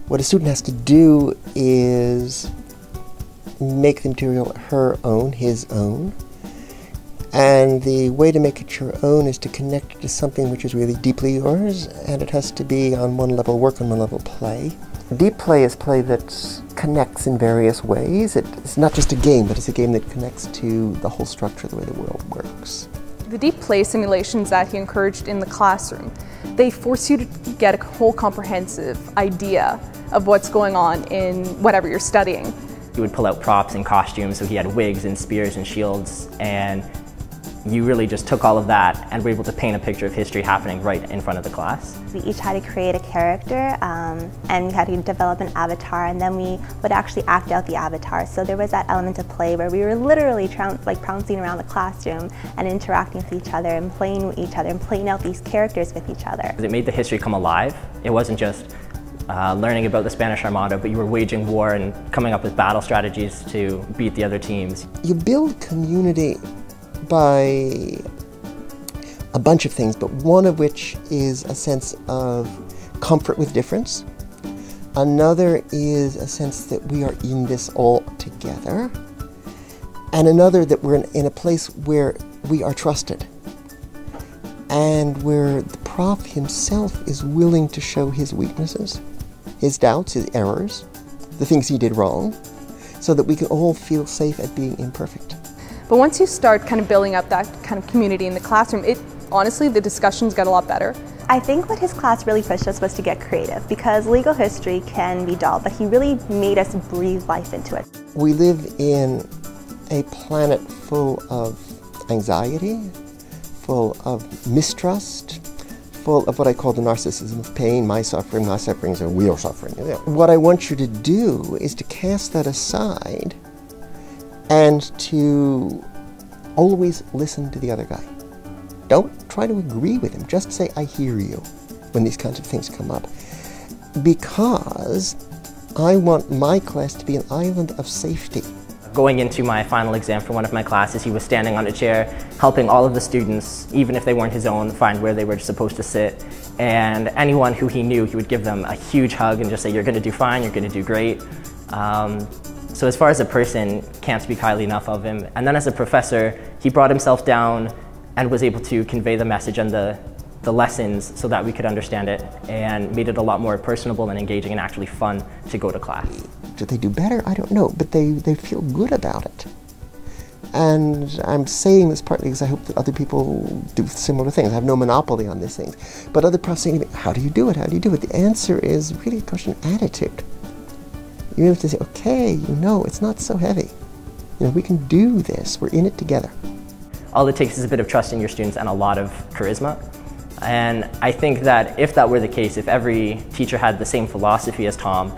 What a student has to do is make the material her own, his own. And the way to make it your own is to connect it to something which is really deeply yours, and it has to be on one level work, on one level play. Deep play is play that connects in various ways. It's not just a game, but it's a game that connects to the whole structure of the way the world works. The deep play simulations that he encouraged in the classroom, they force you to get a whole comprehensive idea of what's going on in whatever you're studying. He would pull out props and costumes, so he had wigs and spears and shields, and you really just took all of that and were able to paint a picture of history happening right in front of the class. We each had to create a character and we had to develop an avatar, and then we would actually act out the avatar. So there was that element of play where we were literally pouncing around the classroom and interacting with each other and playing with each other and playing out these characters with each other. It made the history come alive. It wasn't just learning about the Spanish Armada, but you were waging war and coming up with battle strategies to beat the other teams. You build community by a bunch of things, but one of which is a sense of comfort with difference. Another is a sense that we are in this all together. And another that we're in a place where we are trusted and where the prof himself is willing to show his weaknesses, his doubts, his errors, the things he did wrong, so that we can all feel safe at being imperfect. But once you start kind of building up that kind of community in the classroom, honestly, the discussions get a lot better. I think what his class really pushed us was to get creative, because legal history can be dull, but he really made us breathe life into it. We live in a planet full of anxiety, full of mistrust, full of what I call the narcissism of pain, my sufferings are real suffering. What I want you to do is to cast that aside and to always listen to the other guy. Don't try to agree with him, just say, I hear you, when these kinds of things come up. Because I want my class to be an island of safety. Going into my final exam for one of my classes, he was standing on a chair, helping all of the students, even if they weren't his own, find where they were supposed to sit. And anyone who he knew, he would give them a huge hug and just say, you're going to do fine, you're going to do great. So as far as a person, can't speak highly enough of him. And then as a professor, he brought himself down and was able to convey the message and the lessons so that we could understand it, and made it a lot more personable and engaging and actually fun to go to class. Did they do better? I don't know, but they feel good about it. And I'm saying this partly because I hope that other people do similar things. I have no monopoly on these things. But other profs say to me, how do you do it? How do you do it? The answer is really a question of attitude. You have to say, okay, it's not so heavy. We can do this. We're in it together. All it takes is a bit of trust in your students and a lot of charisma. And I think that if that were the case, if every teacher had the same philosophy as Tom,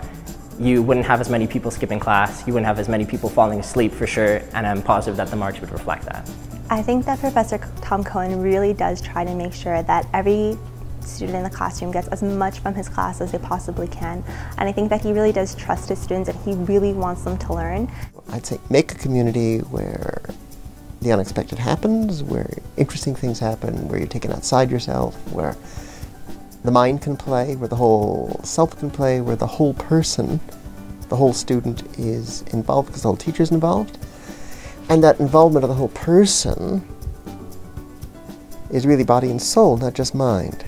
you wouldn't have as many people skipping class, you wouldn't have as many people falling asleep for sure, and I'm positive that the marks would reflect that. I think that Professor Tom Cohen really does try to make sure that every student in the classroom gets as much from his class as they possibly can. And I think that he really does trust his students and he really wants them to learn. I'd say make a community where the unexpected happens, where interesting things happen, where you're taken outside yourself, where the mind can play, where the whole self can play, where the whole person, the whole student is involved because the whole teacher is involved. And that involvement of the whole person is really body and soul, not just mind.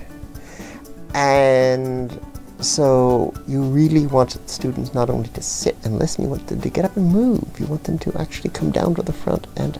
And so you really want students not only to sit and listen, you want them to get up and move. You want them to actually come down to the front and